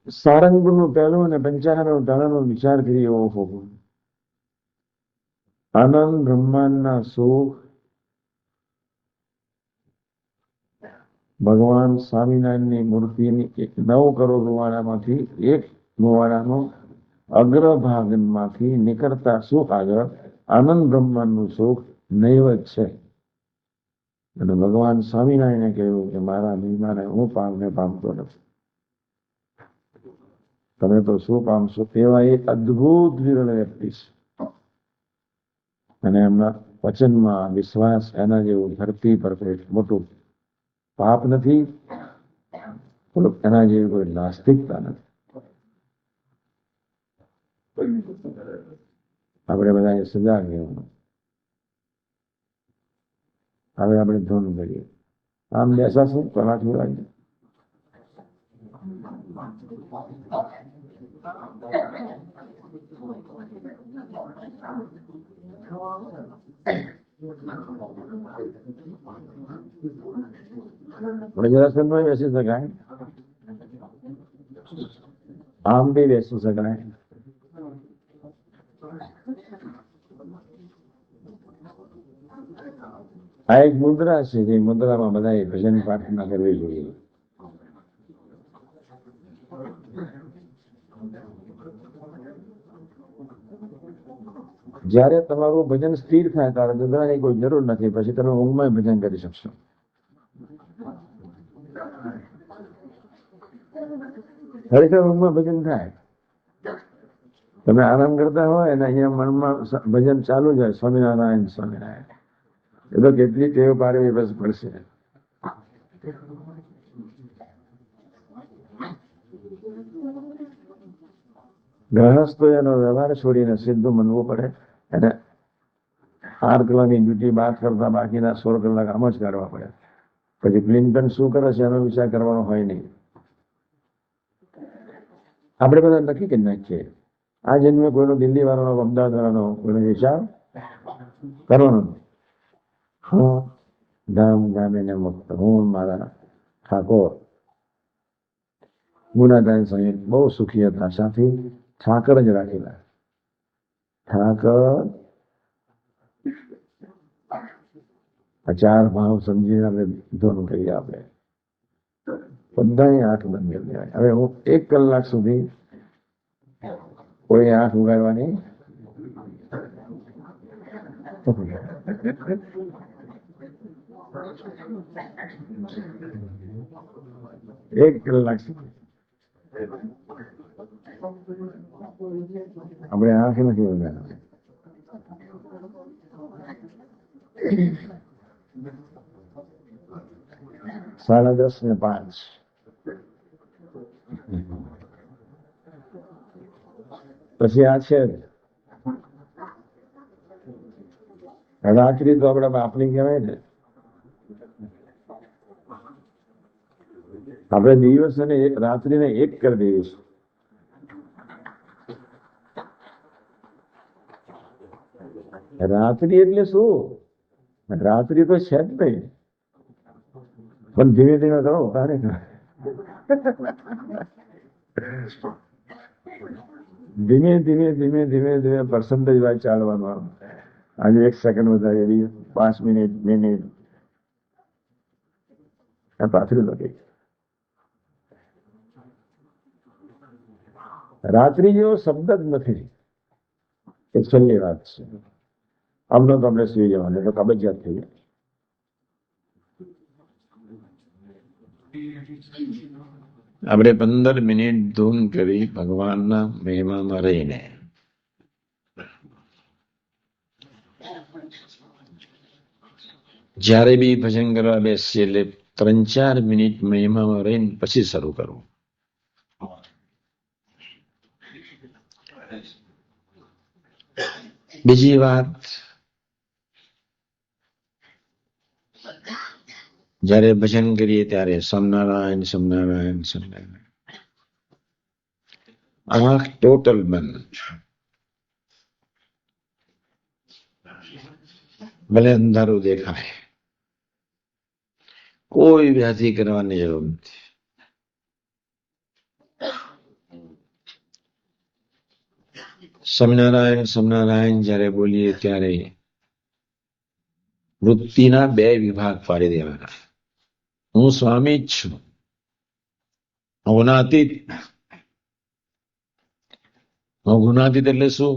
સારંગપુરનું પહેલું અને 95 ધારાનો વિચાર કરીએ. ઓહો, આનંદ બ્રહ્માંડના સુખ ભગવાન સ્વામિનારાયણની મૂર્તિની 9 કરોડ રૂવાડામાંથી એક રૂવાડાનો અગ્રભાગમાંથી નીકળતા સુખ આગળ આનંદ બ્રહ્માંડનું સુખ નૈવત છે. અને ભગવાન સ્વામિનારાયણે કહ્યું કે મારા મહિમાને હું પામને પામતો નથી, તમે તો શું પામશો? એવા એક અદભુત વિરલ વ્યક્તિ છે. અને એમના વચનમાં વિશ્વાસ એના જેવું ધરતી પર કોઈ મોટું પાપ નથી, એના જેવી કોઈ નાસ્તિકતા નથી. આપણે બધા સજાગ રહેવાનું. હવે આપણે ધૂન કરીએ. આમ બેસાશું કલાક લાગે. બ્રજરાસનમાં બેસી શકાય, આમ બી બેસી શકાય. આ એક મુદ્રા છે, જે મુદ્રામાં બધાએ ભજન પ્રાર્થના કરવી જોઈએ. જયારે તમારું ભજન સ્થિર થાય ત્યારે મુદ્રાની કોઈ જરૂર નથી, પછી તમે ઊંઘમાં ભજન કરી શકશો. ખરેખર ઊંઘમાં ભજન થાય. તમે આરામ કરતા હોય અને અહીંયા મનમાં ભજન ચાલુ જાય, સ્વામિનારાયણ સ્વામિનારાયણ, એ તો કેટલી ટેવ પાડવી બસ પડશે. ગ્રહસ્થ એનો વ્યવહાર છોડીને સીધું મનવું પડે. અને 8 કલાકની ડ્યુટી 12 કરતા બાકીના 16 કલાક આમ જ કાઢવા પડે. પછી ક્લિન્ટન શું કરે છે એનો વિચાર કરવાનો હોય નહીં. આપણે બધા નક્કી કરી નાખીએ, આ જન્મે કોઈનો દિલ્હી વાળાનો, અમદાવાદ વાળાનો કોઈનો વિચાર કરવાનો નહીં. હું ધામ ધામીને મુક્ત, હું મારા ઠાકોર ગુનાદાન સહિત બહુ સુખી હતા. સાથી ઠાકર જ રાખેલા. ઠાકર આ 4 ભાવ સમજીને આપણે ધૂન કરીએ. આપણે બધાએ આંખ બંધ કરી દેવાય. હવે હું 1 કલાક સુધી કોઈ આંખ ઉગાડવાની એક કલાક સુધી આપણે આંખ નથી ઉગાડવાની. સાડા 10:05 પછી આ છે રાત્રિ, તો આપણા બાપની કહેવાય ને. આપણે દિવસ અને રાત્રિને એક કરી દઈશું. રાત્રિ એટલે શું? રાત્રિ તો છે જ નહીં, પણ ધીમે ધીમે કરો. તારે ધીમે ધીમે ધીમે ધીમે ધીમે પર્સન્ટેજ વાઇઝ ચાલવાનું. આજે 1 સેકન્ડ વધારે, 5 મિનિટ પાછળ લગે. રાત્રિ જેવો શબ્દ જ નથી. એ છેલ્લી વાત છે. આમનો તો આપણે સુઈ જવાનું, તો કબજિયાત થઈ જાય. આપણે 15 મિનિટ ધૂન કરી ભગવાનના મહિમામાં રહીને જ્યારે બી ભજન કરવા બેસીએ એટલે 3-4 મિનિટ મહિમામાં રહીને પછી શરૂ કરવું. બીજી વાત, જ્યારે ભજન કરીએ ત્યારે સ્વામિનારાયણ સ્વામિનારાયણ સ્વામિનારાયણ, આંખ ટોટલ બંધ. ભલે અંધારું દેખાય, કોઈ વ્યાધિ કરવાની જરૂર નથી. સ્વામિનારાયણ સ્વામિનારાયણ જ્યારે બોલીએ ત્યારે વૃત્તિના બે વિભાગ પાડી દેવાના. હું સ્વામી જ છું, હું ગુણાતીત. હું ગુણાતીત એટલે શું?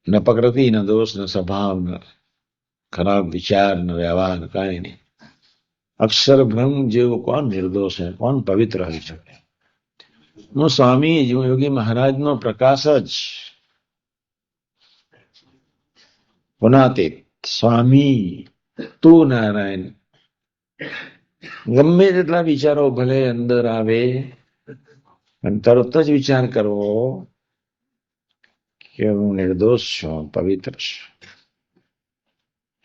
ન પ્રકૃતિ, ન દોષ, ન સ્વભાવ, ન ખરાબ વિચાર, ન વ્યવહાર, કાંઈ નહીં. અક્ષર બ્રહ્મ જેવું કોણ નિર્દોષ છે, કોણ પવિત્ર હોય શકે? હું સ્વામી જ, હું યોગી મહારાજનો પ્રકાશ જ. ગુણાતીત સ્વામી તું નારાયણ. ગમે તેટલા વિચારો ભલે અંદર આવે, અને તરત જ વિચાર કરવો કે હું નિર્દોષ છું, પવિત્ર છું.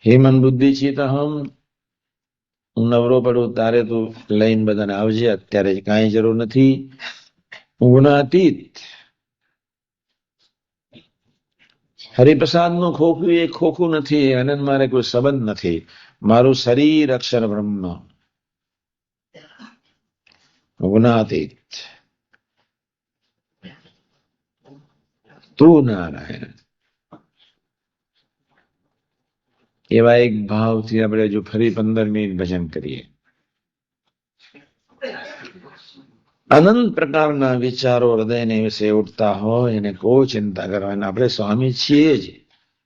હે મન બુદ્ધિ ચિત્ત અહમ, હું નવરો પડું તારે તું લઈને બધાને આવજે, અત્યારે કાંઈ જરૂર નથી. હું ગુણાતીત. હરિપ્રસાદ નું ખોખું એ ખોખું નથી, આનંદ મારે કોઈ સંબંધ નથી. મારું શરીર અક્ષર બ્રહ્મ. ગુણાતીત તું નારાયણ. એવા એક ભાવથી આપણે જો ફરી 15 મિનિટ ભજન કરીએ. અનંત પ્રકારના વિચારો હૃદયને વિશે ઉઠતા હોય એને કોઈ ચિંતા કરવાની. આપણે સ્વામી છીએ જ,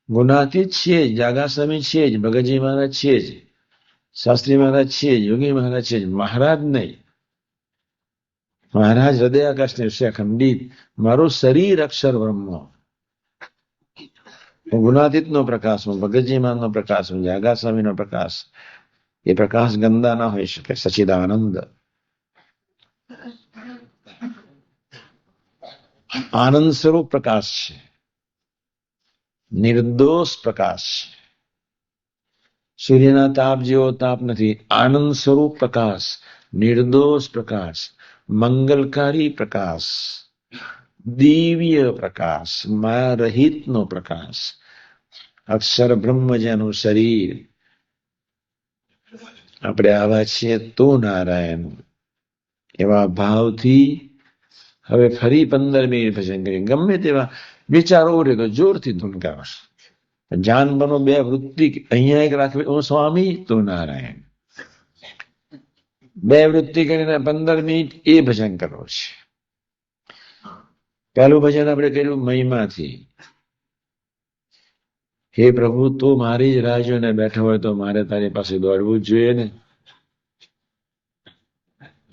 ગુણાતીત છીએ જ, જાગા સ્વામી છીએ જ, ભગતજી મહારાજ છીએ જ, શાસ્ત્રી મહારાજ છીએ જ, યોગી મહારાજ છીએ જ. મહારાજ નહીં, મહારાજ હૃદયાકાશને વિશે ખંડિત. મારું શરીર અક્ષર બ્રહ્મ. હું ગુણાતીત નો પ્રકાશ, હું ભગતજી મહારાજનો પ્રકાશ, હું જાગા સ્વામીનો પ્રકાશ. એ પ્રકાશ ગંદા ના હોઈ શકે, સચ્ચિદાનંદ. આનંદ સ્વરૂપ પ્રકાશ છે, નિર્દોષ પ્રકાશ છે. સૂર્યના તાપ જેવો તાપ નથી. આનંદ સ્વરૂપ પ્રકાશ, નિર્દોષ પ્રકાશ, મંગલકારી પ્રકાશ, દિવ્ય પ્રકાશ, માયા રહિત નો પ્રકાશ. અક્ષર બ્રહ્મ જેનું શરીર. આપણે આવા છીએ તું નારાયણ. એવા ભાવથી હવે ફરી 15 મિનિટ ભજન કરીએ. ગમે તેવા વિચારો ઉઠે તો જોરથી ધૂનકાશ. જાનબનો બે વૃત્તિ અહીંયા એક રાખવી, હું સ્વામી તું નારાયણ. બે વૃત્તિ કરીને 15 મિનિટ એ ભજન કરવો છે. પહેલું ભજન આપણે કર્યું મહિમાથી. હે પ્રભુ, તું મારી જ રાહ જોઈને બેઠો હોય તો મારે તારી પાસે દોડવું જ જોઈએ ને.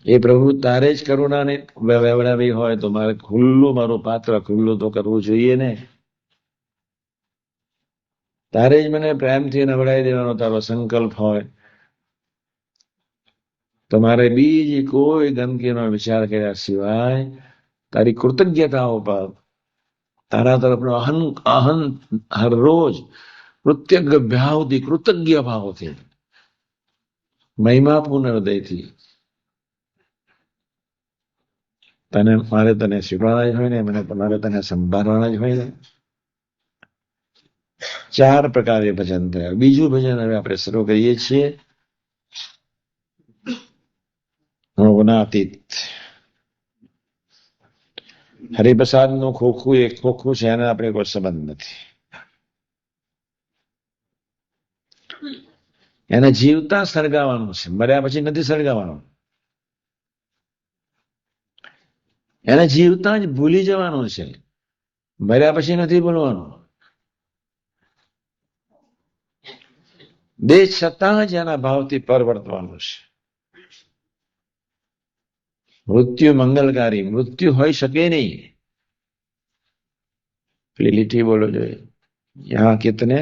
એ પ્રભુ તારે જ કરુણાને વેવડાવી હોય તો મારે ખુલ્લું, મારું પાત્ર ખુલ્લું તો કરવું જોઈએ ને. તારે જ મને પ્રેમથી નવડાવી દેવાનો તારો સંકલ્પ હોય તો મારે બીજી કોઈ ગંદકીનો વિચાર કર્યા સિવાય તારી કૃતજ્ઞતાઓ પર, તારા તરફનો અહન હર રોજ કૃતજ્ઞ ભાવથી, કૃતજ્ઞ ભાવથી, મહિમાપૂર્ણ હૃદયથી તને મારે તને સ્વીકારવાના જ હોય ને, મારે તને સંભાળવાના જ હોય ને. 4 પ્રકારે ભજન થયા. બીજું ભજન હવે આપણે શરૂ કરીએ છીએ. ગુણાતીત. હરિપ્રસાદ નું ખોખું એક ખોખું છે, એને આપણે કોઈ સંબંધ નથી. એને જીવતા સળગાવવાનું છે, મર્યા પછી નથી સળગાવવાનું. એને જીવતા જ ભૂલી જવાનું છે, મર્યા પછી નથી ભૂલવાનું. દેહ છતાં જ એના ભાવથી પરવર્તવાનું છે. મૃત્યુ મંગલકારી, મૃત્યુ હોઈ શકે નહીં. પેલી લીટી બોલો જોઈએ. યહાં કિતને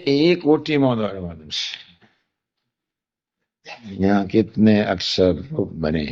એ કોટીમાં દોડવાનું છે. યહાં કિતને અક્ષર રૂપ બને.